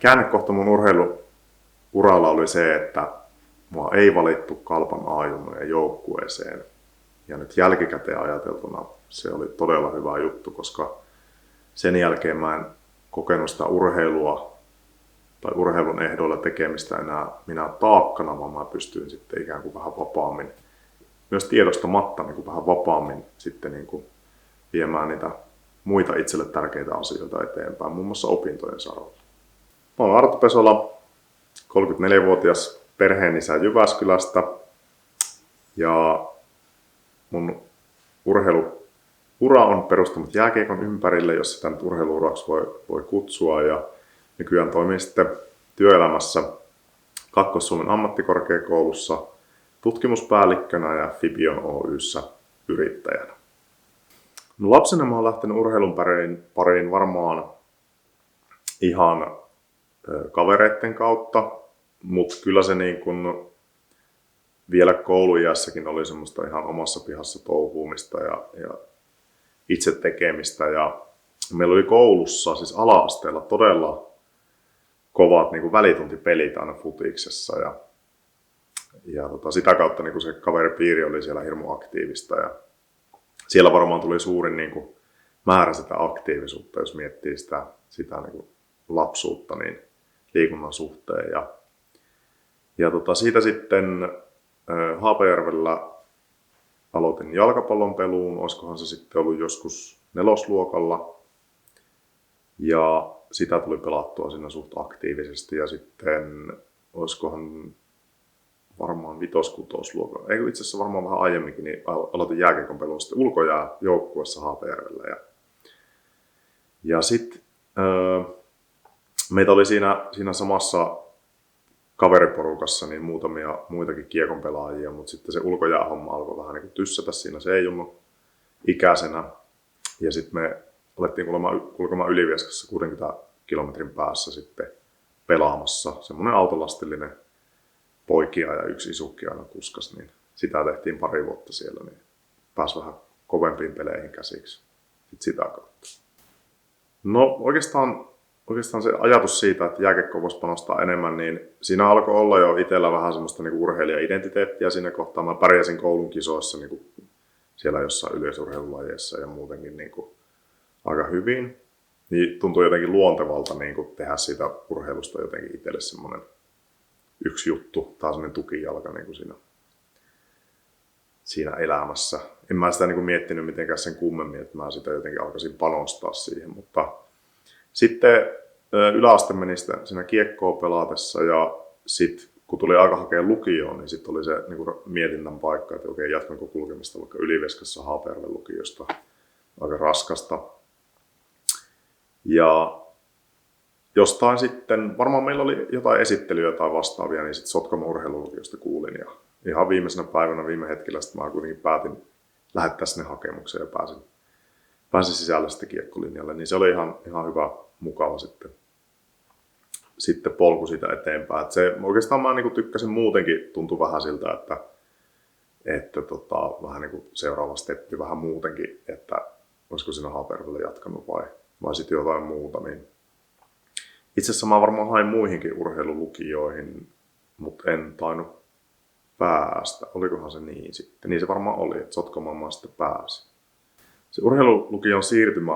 Käännekohta mun urheiluuralla oli se, että mua ei valittu Kalpan A-junnujen joukkueeseen. Ja nyt jälkikäteen ajateltuna se oli todella hyvä juttu, koska sen jälkeen mä en kokenut sitä urheilua tai urheilun ehdoilla tekemistä enää minä taakkana, vaan mä pystyin sitten ikään kuin vähän vapaammin, myös tiedostamatta niin kuin vähän vapaammin sitten niin kuin viemään niitä muita itselle tärkeitä asioita eteenpäin, muun muassa opintojen saralla. Mä olen Arto Pesola, 34-vuotias perheenisä Jyväskylästä ja mun urheiluura on perustunut jääkiekon ympärille, jos sitä nyt urheiluuraksi voi kutsua, ja nykyään toimin sitten työelämässä Kaakkois-Suomen ammattikorkeakoulussa tutkimuspäällikkönä ja Fibion Oy:ssä yrittäjänä. No, lapsena mä oon lähtenyt urheilun pariin varmaan ihan kavereiden kautta, mutta kyllä se niin kun vielä kouluiässäkin oli semmoista ihan omassa pihassa touhuumista ja itse tekemistä. Ja meillä oli koulussa, siis ala-asteella, todella kovat niin kuin välituntipelit aina futiksessa. Ja sitä kautta niin kuin se kaveripiiri oli siellä hirmu aktiivista. Ja siellä varmaan tuli suurin niin kuin määrä sitä aktiivisuutta, jos miettii sitä niin kuin lapsuutta niin liikunnan suhteen. Ja siitä sitten Haapajärvellä aloitin jalkapallon peluun, olisikohan se sitten ollut joskus 4. Ja sitä tuli pelattua siinä suht aktiivisesti ja sitten olisikohan varmaan 5-6 ei itse asiassa varmaan vähän aiemminkin, niin aloitin jääkiekon pelun sitten ulkojääjoukkueessa Haapajärvellä. Ja sitten meitä oli siinä samassa kaveriporukassa niin muutamia muitakin kiekon pelaajia, mutta sitten se ulkojäähomma alkoi vähän niin kuin tyssätä siinä C-junnu ikäisenä. Ja sitten me alettiin kulkemaan Ylivieskassa 60 kilometrin päässä sitten pelaamassa. Semmoinen autolastillinen poikia ja yksi isukki aina kuskas, niin sitä tehtiin pari vuotta siellä, niin pääsi vähän kovempiin peleihin käsiksi sitten sitä kautta. No oikeastaan se ajatus siitä, että jääkiekkoon voisi panostaa enemmän, niin siinä alkoi olla jo itsellä vähän semmoista niin urheilija-identiteettiä siinä kohtaa. Mä pärjäsin koulun kisoissa niin kuin siellä jossain yleisurheilulajeissa ja muutenkin niin kuin aika hyvin. Niin tuntui jotenkin luontevalta niin kuin tehdä siitä urheilusta jotenkin itselle semmoinen yksi juttu, tai semmoinen tukijalka niin kuin siinä elämässä. En mä sitä niin kuin miettinyt mitenkään sen kummemmin, että mä sitä jotenkin alkaisin panostaa siihen, mutta sitten yläaste meni siinä kiekkoa pelatessa ja sitten kun tuli aika hakea lukioon, niin sitten oli se niin kuin mietinnän paikka, että okei, jatkanko kulkemista vaikka Ylivieskassa Haapajärven lukiosta. Aika raskasta. Ja jostain sitten, varmaan meillä oli jotain esittelyjä tai vastaavia, niin sitten Sotkamon urheilulukiosta kuulin. Ja ihan viimeisenä päivänä, viime hetkellä sitten mä kuitenkin päätin lähettää sinne hakemuksen ja pääsin sisälle sitten kiekkolinjalle. Niin se oli ihan hyvä, mukava sitten polku siitä eteenpäin. Et se, oikeastaan mä niin tykkäsin muutenkin, tuntui vähän siltä, että vähän niin kuin seuraava steppi vähän muutenkin, että olisiko siinä Haapajärvellä jatkanut vai sitten jotain muuta. Niin itse asiassa mä varmaan hain muihinkin urheilulukioihin, mutta en tainnut päästä. Olikohan se niin sitten? Niin se varmaan oli, että Sotkamoon mä sitten pääsin. Se urheilulukion siirtymä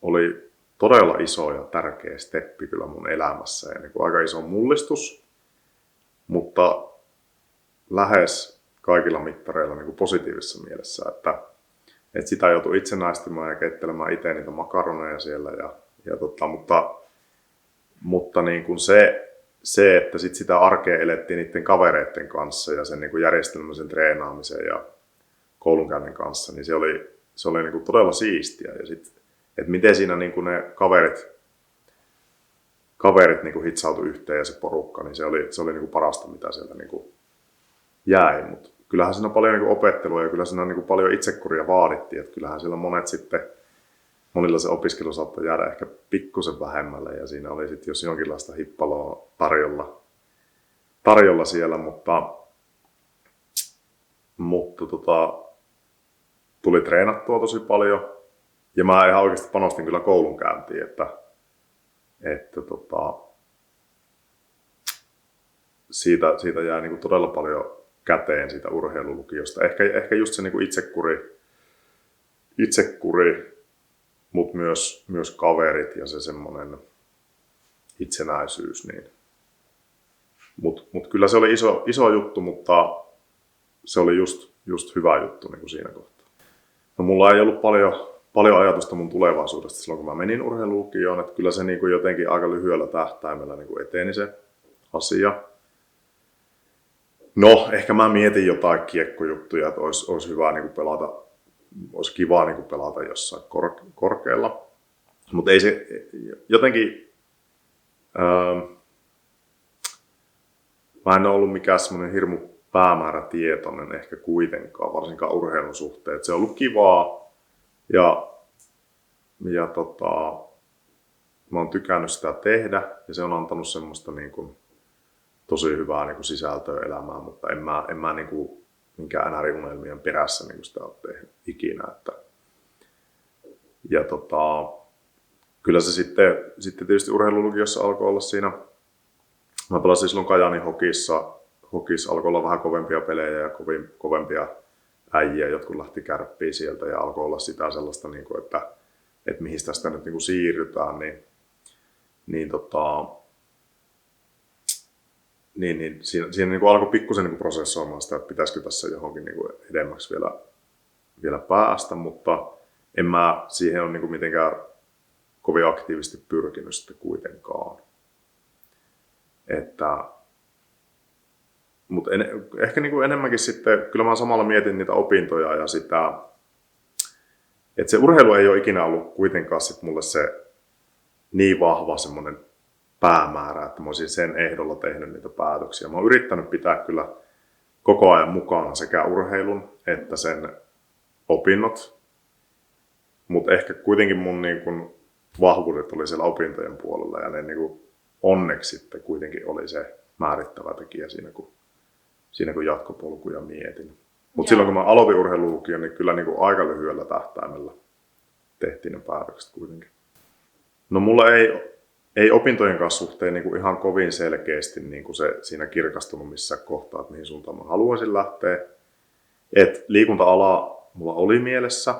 oli todella iso ja tärkeä steppi kyllä mun elämässä ja niin kuin aika iso mullistus, mutta lähes kaikilla mittareilla niin kuin positiivisessa mielessä, että sitä joutui itsenäistymään ja keittelemään itse niitä makaroneja siellä, mutta niin kuin se, että sitä arkea elettiin niiden kavereiden kanssa ja sen niin kuin järjestelmällisen treenaamisen ja koulunkäynnin kanssa, niin se oli niin kuin todella siistiä. Ja sitten, että miten siinä niin kuin ne kaverit niin kuin hitsautui yhteen ja se porukka, niin se oli niin kuin parasta, mitä sieltä niin kuin jäi. Mut kyllähän siinä on paljon niin kuin opettelua ja kyllä siinä niin kuin paljon itsekuria vaadittiin. Että kyllähän siellä monilla se opiskelu saattoi jäädä ehkä pikkusen vähemmälle ja siinä oli sitten jos jonkinlaista hippaloa tarjolla siellä, mutta tuli treenattua tosi paljon ja mä ihan oikeasti panostin kyllä koulunkäyntiin, että että siitä jää niin kuin todella paljon käteen siitä urheilulukiosta. Ehkä just se niin kuin itsekuri, mutta myös kaverit ja se semmoinen itsenäisyys. Niin. Mut kyllä se oli iso juttu, mutta se oli just hyvä juttu niin kuin siinä kohtaa. No, mulla ei ollut paljon ajatusta mun tulevaisuudesta silloin, kun mä menin urheilulukioon, että kyllä se niin kuin jotenkin aika lyhyellä tähtäimellä niin kuin eteni se asia. No, ehkä mä mietin jotain kiekkojuttuja, että olisi hyvä niin kuin pelata, olisi kiva niin kuin pelata jossain korkealla. Mutta ei se jotenkin, mä en ole ollut mikään semmoinen hirmu päämäärätietoinen ehkä kuitenkaan, varsinkaan urheilun suhteen. Se on ollut kivaa ja mä oon tykännyt sitä tehdä ja se on antanut semmoista niin kuin tosi hyvää niin kuin sisältöä elämään, mutta en mä niin kuin minkään NR-unelmien perässä niin kuin sitä ole tehnyt ikinä. Ja kyllä se sitten tietysti urheilulukiossa alkoi olla siinä. Mä pelasin silloin Kajaanin Hokissa alkoi olla vähän kovempia pelejä ja kovempia äijiä, jotkut lähti kärppiin sieltä ja alkoi olla sitä sellaista, niin kuin, että mihin tästä nyt niin kuin siirrytään, niin siinä niin kuin alkoi pikkusen niin kuin prosessoimaan sitä, että pitäisikö tässä johonkin niin kuin edemmäksi vielä päästä, mutta en mä siihen ole niin kuin mitenkään kovin aktiivisesti pyrkinyt sitten kuitenkaan. Mutta ehkä niin kuin enemmänkin sitten, kyllä mä samalla mietin niitä opintoja ja sitä, että se urheilu ei ole ikinä ollut kuitenkaan sit mulle se niin vahva semmoinen päämäärä, että mä olisin sen ehdolla tehnyt niitä päätöksiä. Mä oon yrittänyt pitää kyllä koko ajan mukana sekä urheilun että sen opinnot, mutta ehkä kuitenkin mun niin kun vahvuudet oli siellä opintojen puolella ja ne niin kun onneksi sitten kuitenkin oli se määrittävä tekijä siinä kun jatkopolkuja mietin. Mutta silloin kun mä aloitin urheilulukion, niin kyllä niin kuin aika lyhyellä tähtäimellä tehtiin ne päätökset kuitenkin. No mulla ei opintojen kanssa suhteen niin kuin ihan kovin selkeästi niin kuin se siinä kirkastunut missään kohtaa, että mihin suuntaan mä haluaisin lähteä. Et liikunta-ala mulla oli mielessä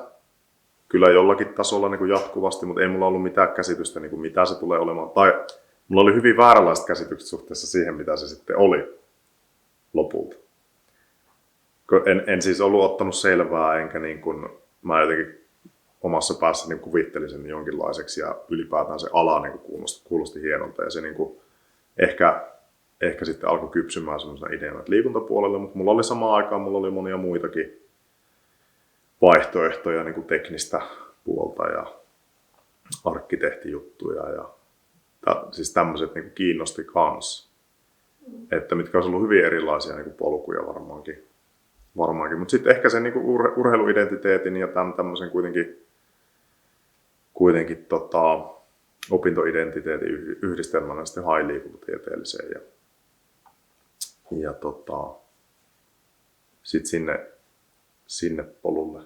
kyllä jollakin tasolla niin kuin jatkuvasti, mutta ei mulla ollut mitään käsitystä, niin kuin mitä se tulee olemaan. Tai mulla oli hyvin vääränlaiset käsitykset suhteessa siihen, mitä se sitten oli lopulta. En siis ollut ottanut selvää, enkä niin kuin, mä jotenkin omassa päässäni niin kuvittelin sen jonkinlaiseksi ja ylipäätään se ala niin kuin kuulosti hienolta ja se niin kuin ehkä sitten alkoi kypsymään semmoisena ideana liikuntapuolelle, mutta mulla oli samaan aikaan monia muitakin vaihtoehtoja, niin kuin teknistä puolta ja arkkitehtijuttuja ja siis tämmöiset niin kuin kiinnosti kans, että mitkä olisi ollut hyvin erilaisia niin kuin polkuja varmaankin. Mutta sitten ehkä sen niin kuin urheiluidentiteetin ja tämmöisen kuitenkin opintoidentiteetin yhdistelmänä sitten hain liikuntatieteelliseen ja sitten sinne polulle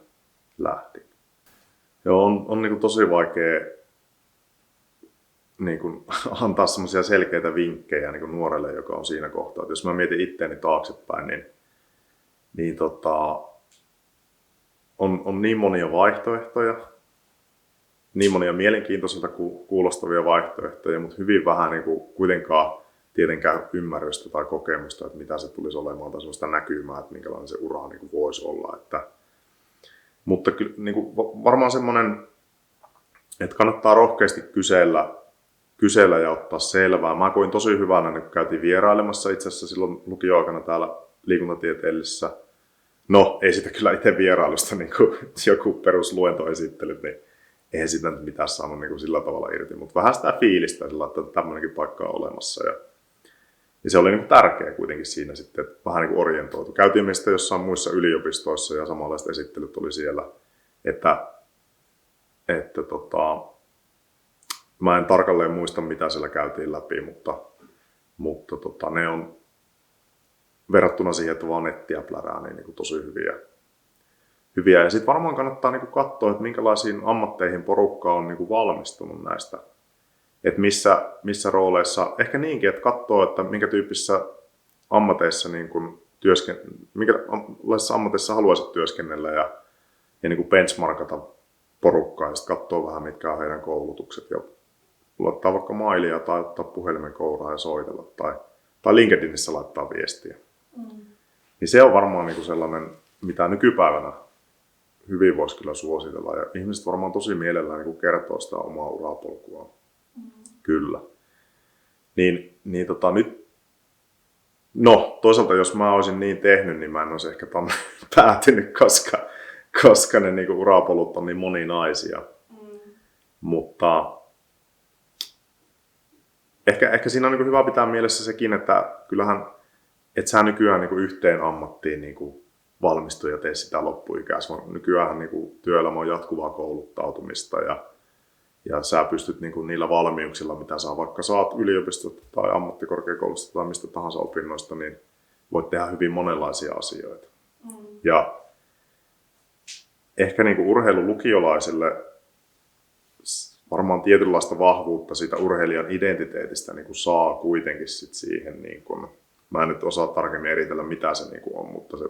lähdin. Joo, on niin kuin tosi vaikea niin kuin antaa semmoisia selkeitä vinkkejä niin kuin nuorelle, joka on siinä kohtaa. Että jos mä mietin itseäni taaksepäin, niin on niin monia vaihtoehtoja, niin monia mielenkiintoisilta kuulostavia vaihtoehtoja, mutta hyvin vähän niin kuin kuitenkaan tietenkään ymmärrystä tai kokemusta, että mitä se tulisi olemaan tai sellaista näkymää, että minkälainen se ura niin kuin voisi olla. Mutta niin kuin varmaan semmoinen, että kannattaa rohkeasti kysellä ja ottaa selvää. Mä koin tosi hyvänä, kun käytiin vierailemassa itse asiassa silloin lukioaikana täällä liikuntatieteellisessä. No, ei sitä kyllä itse vierailusta, niin kuin joku perusluentoesittelyt, niin eihän sitä nyt mitään saanut niin kuin sillä tavalla irti. Mutta vähän sitä fiilistä sillä, että tämmöinenkin paikka on olemassa. Ja se oli niin kuin tärkeä kuitenkin siinä sitten, että vähän niin kuin orientoitu. Käytiin me sitten jossain muissa yliopistoissa ja samanlaiset esittelyt oli siellä, että mä en tarkalleen muista, mitä siellä käytiin läpi, mutta ne on verrattuna siihen, että vaan nettiä plärää, niin kuin tosi hyviä. Ja sitten varmaan kannattaa niin kuin katsoa, että minkälaisiin ammatteihin porukka on niin kuin valmistunut näistä että missä rooleissa, ehkä niinkin, että katsoo, että minkä tyyppisissä ammateissa niin kuin minkälaisissa ammateissa haluaisit työskennellä ja niin kuin benchmarkata porukkaa ja sitten katsoo vähän, mitkä on heidän koulutukset ja laittaa vaikka mailia tai ottaa puhelimen kouraa ja soitella tai LinkedInissä laittaa viestiä. Niin se on varmaan niin kuin sellainen, mitä nykypäivänä hyvin voisi kyllä suositella ja ihmiset varmaan tosi mielellään niin kuin kertoo sitä omaa urapolkua. Kyllä. Niin nyt, no toisaalta jos mä olisin niin tehnyt, niin mä en olisi ehkä päätynyt, koska ne niin kuin urapolut on niin moninaisia. Mutta ehkä siinä on niin kuin hyvä pitää mielessä sekin, että kyllähän et sä nykyään niin kuin yhteen ammattiin niin kuin valmistu ja tee sitä loppuikäis, vaan nykyään niin kuin työelämä on jatkuvaa kouluttautumista ja sä pystyt niin kuin niillä valmiuksilla, mitä sä vaikka saat yliopistosta tai ammattikorkeakoulusta tai mistä tahansa opinnoista, niin voit tehdä hyvin monenlaisia asioita. Ja ehkä niin kuin urheilulukiolaisille varmaan tietynlaista vahvuutta siitä urheilijan identiteetistä niin kuin saa kuitenkin sit siihen. Niin kuin, mä en nyt osaa tarkemmin eritellä, mitä se niin kuin on, mutta se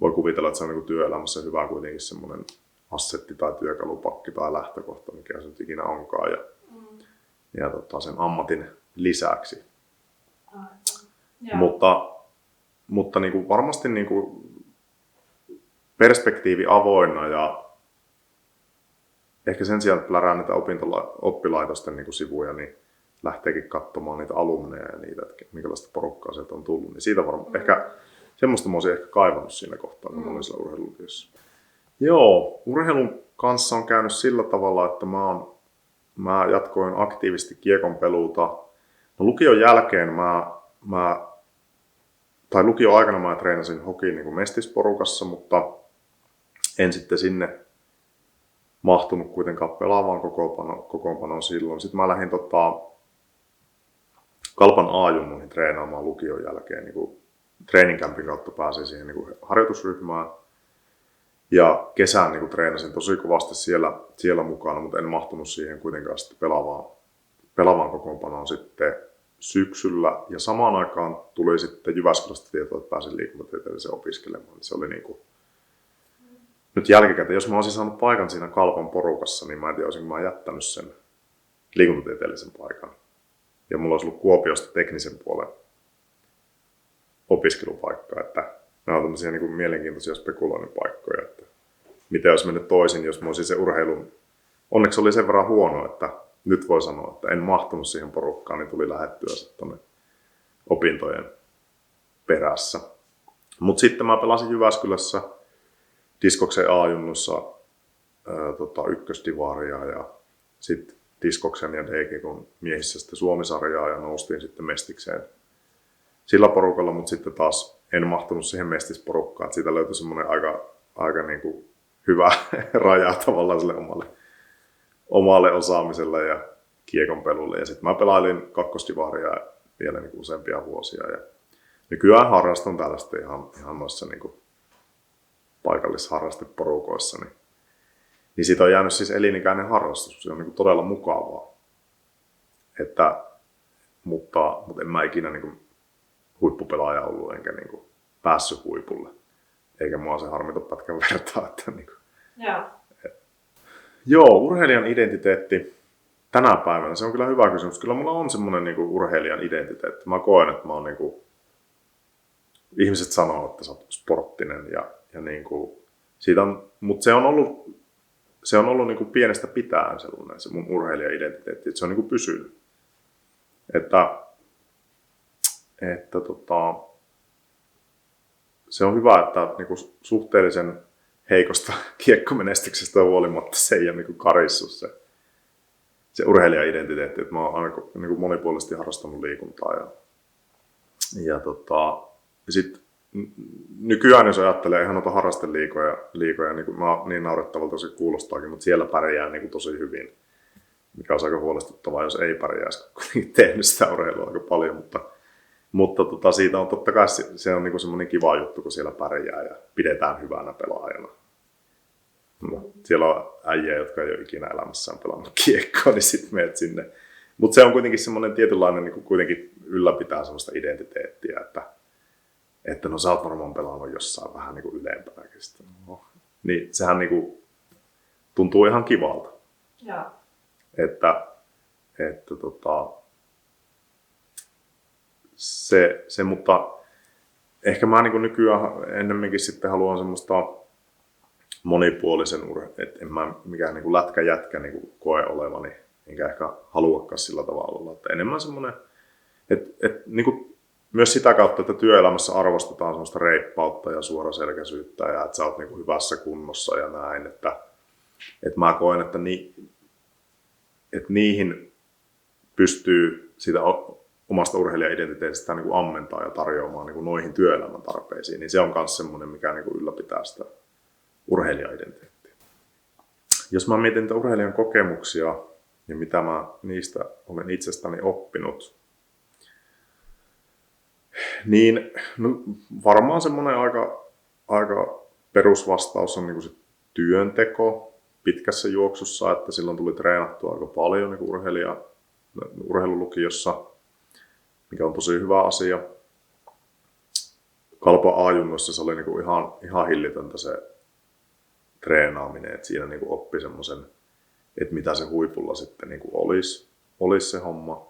voi kuvitella, että se on niin kuin työelämässä hyvä kuitenkin semmoinen assetti tai työkalupakki tai lähtökohta, mikä se nyt ikinä onkaan. Ja sen ammatin lisäksi. Mutta niin kuin varmasti niin kuin perspektiivi avoinna ja ehkä sen sijaan, että plärää niitä oppilaitosten niin kuin sivuja, niin lähteekin katsomaan niitä alumneja ja niitä, että minkälaista porukkaa sieltä on tullut. Niin siitä varmaan ehkä semmoista mä olisin ehkä kaivannut siinä kohtaa, kun mä olin siellä urheilulukiossa. Joo, urheilun kanssa on käynyt sillä tavalla, että mä jatkoin aktiivisesti kiekonpeluuta. No lukion jälkeen lukion aikana mä treenasin hokiin niin kuin mestisporukassa, mutta en sitten sinne mahtunut kuitenkaan pelaavaan kokoonpanoon silloin. Sitten mä lähdin Kalpan A-junnuihin treenaamaan lukion jälkeen. Niin kuin treeninkämpin kautta pääsin siihen niin kuin harjoitusryhmään. Ja kesän niin kuin treenasin tosi kovasti siellä mukana, mutta en mahtunut siihen kuitenkaan sitten pelaavaan kokoonpanoon sitten syksyllä. Ja samaan aikaan tuli sitten Jyväskylästä tietoa, että pääsin liikuntatieteelliseen opiskelemaan. Se oli niin kuin nyt jälkikäteen, jos mä olisin saanut paikan siinä Kalpan porukassa, niin mä en tiedä, olisinko mä jättänyt sen liikuntatieteellisen paikan. Ja mulla olisi ollut Kuopiosta teknisen puolen opiskelupaikka, että nämä on tämmöisiä niin kuin mielenkiintoisia spekuloinnin paikkoja, että mitä olisi mennyt toisin, jos mä olisin se urheilun. Onneksi oli sen verran huono, että nyt voi sanoa, että en mahtunut siihen porukkaan, niin tuli lähettyä sitten opintojen perässä. Mutta sitten mä pelasin Jyväskylässä Diskoksen A-junnussa ykkösdivaria ja sitten Diskoksen ja D-kekon miehissä sitten Suomi-sarjaa ja noustiin sitten mestikseen sillä porukalla, mutta sitten taas en mahtunut siihen mestisporukkaan. Siitä löytyi semmoinen aika niin kuin hyvä raja tavallaan sille omalle osaamiselle ja kiekonpelulle. Ja sitten mä pelailin kakkosdivaria vielä niin kuin useampia vuosia. Ja nykyään harrastan tällaista ihan noissa niin kuin paikallisharrasteporukoissa. Niin siitä on jäänyt siis elinikäinen harrastus. Se on niin kuin todella mukavaa. Mutta en mä ikinä niin kuin huippupelaaja ollut enkä niin kuin päässyt huipulle. Eikä mua se harmita pätkän vertaa. Että niin kuin. Joo, urheilijan identiteetti tänä päivänä, se on kyllä hyvä kysymys. Kyllä mulla on semmoinen niin kuin urheilijan identiteetti. Mä koen, että mä oon niin kuin, ihmiset sanoo, että sä oot sporttinen ja niin kuin, siitä on, mutta se on ollut niin kuin pienestä pitäen sellainen se mun urheilijan identiteetti, että se on niin kuin pysynyt. Että se on hyvä, että niin kuin suhteellisen heikosta kiekkomenestyksestä huolimatta se ei ole niin kuin karissut se urheilija-identiteetti. Että mä oon aina niin kuin monipuolisesti harrastanut liikuntaa. Ja sitten nykyään, jos ajattelee ihan noita harrasteliikoja, niin, niin naurettavalta se kuulostaakin, mutta siellä pärjää niin kuin tosi hyvin. Mikä on aika huolestuttavaa, jos ei pärjäisi, kun tehnyt sitä urheilua aika paljon. Mutta siitä on totta kai se on niinku semmoinen kiva juttu, kun siellä pärjää ja pidetään hyvänä pelaajana. No, siellä on äijä, jotka ei ole ikinä elämässään pelannut kiekkoa, niin sitten menet sinne Mutta se on kuitenkin semmoinen tietynlainen, niin kuin kuitenkin ylläpitää semmoista identiteettiä, että no sä oot varmaan pelannut jossain vähän niin kuin ylempänäkin. No. Niin sehän niin kuin tuntuu ihan kivalta. Ja. Että se, mutta ehkä mä niin kuin nykyään ennemminkin sitten haluan semmoista monipuolisen että en mä mikään niin kuin lätkäjätkä niin kuin koe olevani, enkä ehkä haluakaan sillä tavalla olla, että enemmän semmoinen, että niin kuin myös sitä kautta, että työelämässä arvostetaan semmoista reippautta ja suoraselkäisyyttä ja että sä oot niin kuin hyvässä kunnossa ja näin, että mä koen, että niihin pystyy sitä omasta urheilija-identiteetistä niin kuin ammentaa ja tarjoamaan niin kuin noihin työelämän tarpeisiin, niin se on myös semmoinen, mikä niin kuin ylläpitää sitä urheilija-identiteettiä. Jos mä mietin urheilijan kokemuksia ja mitä mä niistä olen itsestäni oppinut, niin no, varmaan semmoinen aika perusvastaus on niin kuin se työnteko pitkässä juoksussa, että silloin tuli treenattua aika paljon niin kuin urheilulukiossa, mikä on tosi hyvä asia. Kalpa A-junnoissa se oli niin kuin ihan hillitöntä se treenaaminen, että siinä niin kuin oppi semmoisen, että mitä se huipulla sitten niin kuin olisi se homma.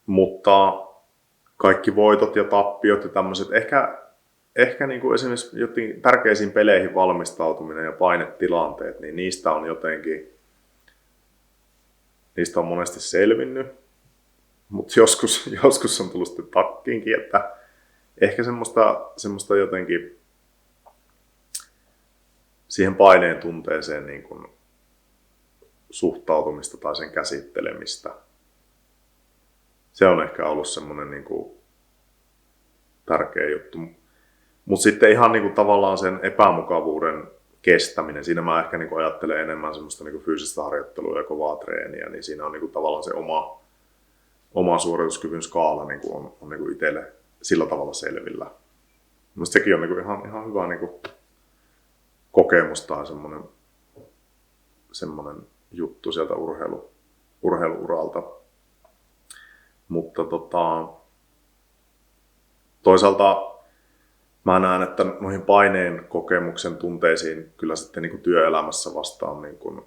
Mutta kaikki voitot ja tappiot ja tämmöiset, ehkä niin kuin esimerkiksi jotenkin tärkeisiin peleihin valmistautuminen ja painetilanteet, niin niistä on monesti selvinnyt, mutta joskus on tullut sitten takkiinkin, että ehkä semmoista jotenkin siihen paineen tunteeseen niin kuin suhtautumista tai sen käsittelemistä. Se on ehkä ollut semmoinen niin kuin tärkeä juttu. Mutta sitten ihan niin kuin tavallaan sen epämukavuuden kestäminen, siinä mä ehkä niin kuin ajattelen enemmän semmoista niin kuin fyysistä harjoittelua ja kovaa treeniä, niin siinä on niin kuin tavallaan se oma suorituskyvyn skaala niin kuin on niin kuin itselle sillä tavalla selvillä. Mielestäni sekin on niin kuin ihan hyvä niin kuin kokemus tai semmoinen juttu sieltä urheiluuralta. Mutta toisaalta mä näen, että noihin paineen kokemuksen tunteisiin kyllä sitten niin kuin työelämässä vastaan niin kuin,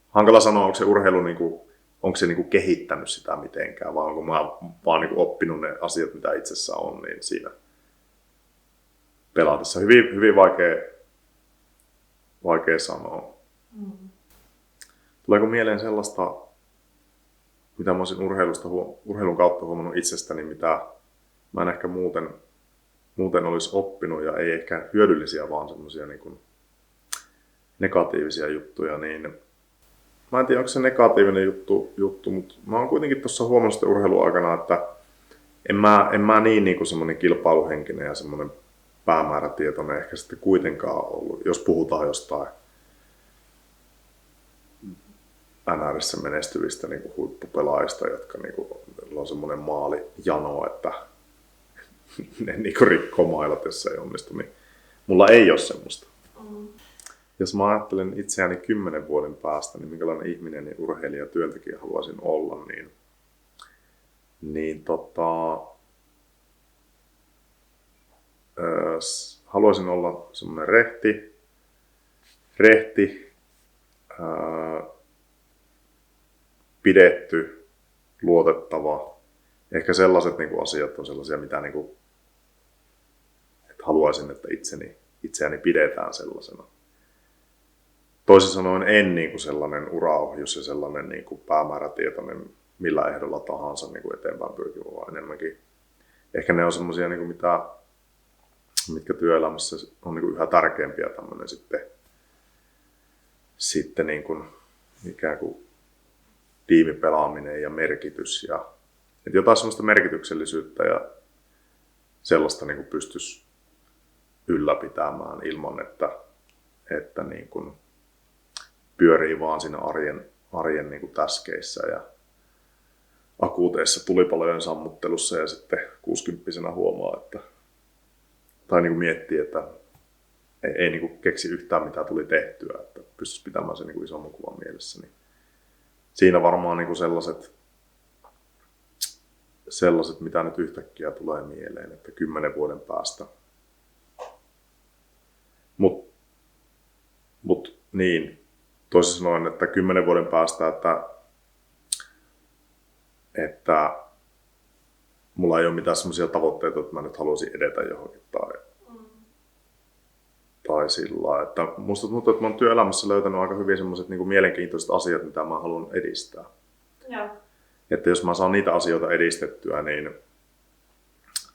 hankala sanoa, onko se urheilu niin kuin, onko se niin kuin kehittänyt sitä mitenkään, vai onko mä vaan niin kuin oppinut ne asiat, mitä itsessä on, niin siinä pelatessa hyvin vaikea sanoa. Tuleeko mieleen sellaista, mitä mä olisin urheilun kautta huomannut itsestäni, mitä mä en ehkä muuten olisi oppinut ja ei ehkä hyödyllisiä, vaan semmoisia niin kuin negatiivisia juttuja, niin mä en tiedä, onko se negatiivinen juttu, mutta mä oon kuitenkin tuossa huomannut sitten urheilun aikana, että en mä niin kuin semmoinen kilpailuhenkinen ja semmoinen päämäärätietoinen ehkä sitten kuitenkaan ollut, jos puhutaan jostain NR:ssä menestyvistä niin kuin huippupelaajista, jotka niin kuin, on semmoinen maalijano, että ne niin kuin rikkoo mailat, jos se ei onnistu, niin mulla ei ole semmoista. Jos mä ajattelen itseäni 10 vuoden päästä, niin minkälainen ihminen ja urheilija ja työntekijä haluaisin olla, niin haluaisin olla semmoinen rehti, pidetty, luotettava. Ehkä sellaiset niin kuin asiat on sellaisia, mitä niin kuin, että haluaisin, että itseäni pidetään sellaisena. Toisin sanoen en niin kuin sellainen uraohjus ja sellainen niin kuin päämäärätietoinen millä ehdolla tahansa niin kuin eteenpäin pyrkivä, vaan enemmänkin. Ehkä ne on sellaisia, niin kuin mitkä työelämässä on niin kuin yhä tärkeämpiä tämmöinen sitten niin kuin, ikään kuin tiimipelaaminen ja merkitys. Ja, että jotain sellaista merkityksellisyyttä ja sellaista niin kuin pystyisi ylläpitämään ilman, että niin kuin pyörii vaan siinä arjen niin kuin täskeissä ja akuuteissa tulipalojen sammuttelussa ja sitten 60-vuotiaana huomaa, tai niin kuin miettii, että ei niin kuin keksi yhtään mitä tuli tehtyä, että pystyisi pitämään sen niin kuin isomman kuvan mielessä. Niin siinä varmaan niin kuin sellaiset, mitä nyt yhtäkkiä tulee mieleen, että 10 vuoden päästä. Mut niin, toisin sanoen, että 10 vuoden päästä, että mulla ei ole mitään sellaisia tavoitteita, että mä nyt haluaisin edetä johonkin tai sillä, että musta tuntuu, että mä oon työelämässä löytänyt aika hyvin sellaiset niin kuin mielenkiintoiset asiat, mitä mä haluan edistää. Joo. Että jos mä saan niitä asioita edistettyä,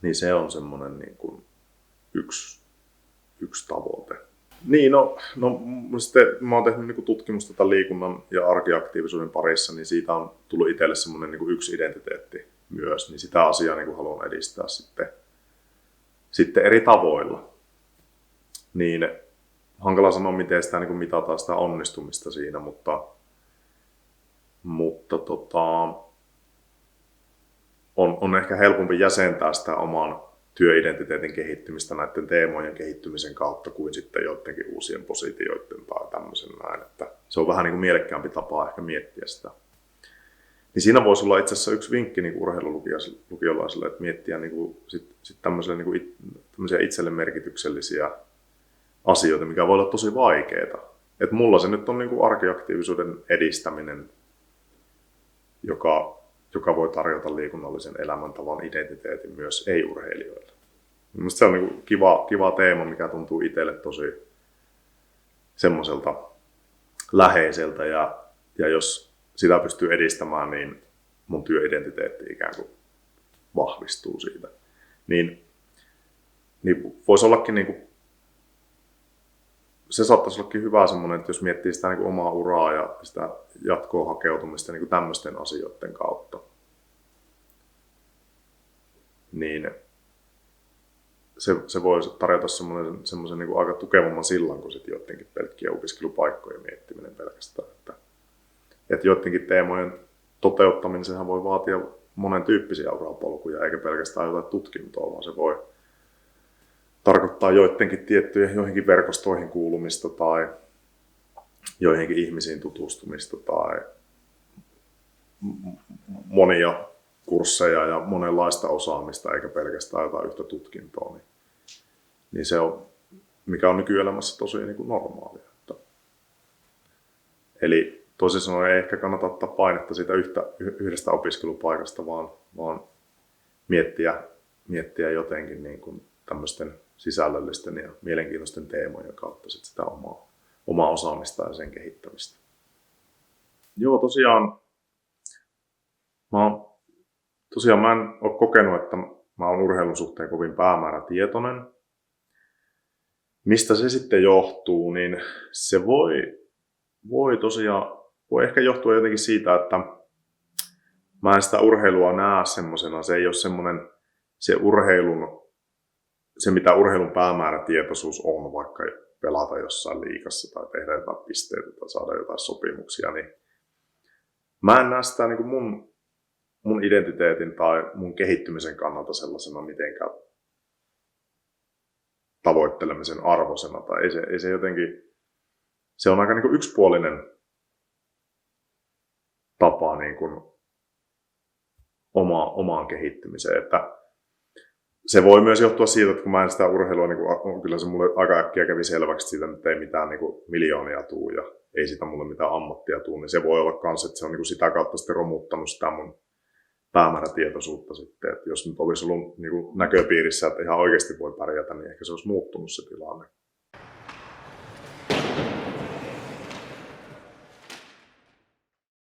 niin se on semmoinen niin kuin yksi tavoite. Niin, no sitten mä oon tehnyt niin kuin tutkimusta tämän liikunnan ja arkiaktiivisuuden parissa, niin siitä on tullut itselle semmoinen niin kuin yksi identiteetti myös, niin sitä asiaa niin kuin haluan edistää sitten eri tavoilla. Niin hankala sanoa, miten sitä niin kuin mitataan sitä onnistumista siinä, mutta on ehkä helpompi jäsentää sitä oman työidentiteetin kehittymistä näiden teemojen kehittymisen kautta kuin sitten joidenkin uusien positioiden tai tämmöisen näin. Että se on vähän niin kuin mielekkäämpi tapa ehkä miettiä sitä. Niin siinä voisi olla itse asiassa yksi vinkki niin kuin urheilulukiolaisille, että miettiä niin kuin sit tämmöisiä itselle merkityksellisiä asioita, mikä voi olla tosi vaikeaa. Että mulla se nyt on niin kuin arkiaktiivisuuden edistäminen, joka voi tarjota liikunnallisen elämäntavan identiteetin myös ei-urheilijoille. Mielestäni se on niin kuin kiva teema, mikä tuntuu itselle tosi semmoiselta läheiseltä ja jos sitä pystyy edistämään, niin mun työidentiteetti ikään kuin vahvistuu siitä. Niin voisi ollakin niin kuin, se saattaisi ollakin hyvä semmoinen, että jos miettii sitä niin kuin omaa uraa ja sitä jatkoa hakeutumista niin kuin tämmöisten asioiden kautta, niin se voi tarjota semmoisen niin kuin aika tukevamman sillan kuin sitten joidenkin pelkkiä opiskelupaikkojen miettiminen pelkästään. Että joidenkin teemojen toteuttaminen sehän voi vaatia monen tyyppisiä urapolkuja, eikä pelkästään jotain tutkintoa, vaan se voi tarkoittaa joihinkin verkostoihin kuulumista tai joihinkin ihmisiin tutustumista tai monia kursseja ja monenlaista osaamista, eikä pelkästään jotain yhtä tutkintoa. Niin se on, mikä on nykyelämässä tosi niin kuin normaalia. Eli toisin sanoen ei ehkä kannata ottaa painetta siitä yhdestä opiskelupaikasta, vaan miettiä jotenkin niin kuin tämmöisten sisällöllisten ja mielenkiintoisten teemojen kautta sitä omaa osaamista ja sen kehittämistä. Joo, tosiaan mä en ole kokenut, että mä oon urheilun suhteen kovin päämäärätietoinen. Mistä se sitten johtuu, niin se voi ehkä johtua jotenkin siitä, että mä en sitä urheilua näe semmosena. Se ei ole semmoinen se mitä urheilun päämäärätietoisuus on, vaikka pelata jossain liigassa tai tehdä jotain pisteitä tai saada jotain sopimuksia, niin mä en näe sitä niin kuin mun identiteetin tai mun kehittymisen kannalta sellaisena mitenkään tavoittelemisen arvoisena. Tai ei se jotenkin, se on aika niin kuin yksipuolinen tapa niin kuin omaan kehittymiseen. Että se voi myös johtua siitä, että kun mä en sitä urheilua, niin kyllä se mulle aika äkkiä kävi selväksi, että siitä nyt ei mitään niin kuin miljoonia tuu ja ei siitä mulle mitään ammattia tuu, niin se voi olla myös, että se on niin kuin sitä kautta sitten romuttanut sitä mun päämäärätietoisuutta sitten. Että jos nyt olisi ollut niin kuin näköpiirissä, että ihan oikeasti voi pärjätä, niin ehkä se olisi muuttunut se tilanne.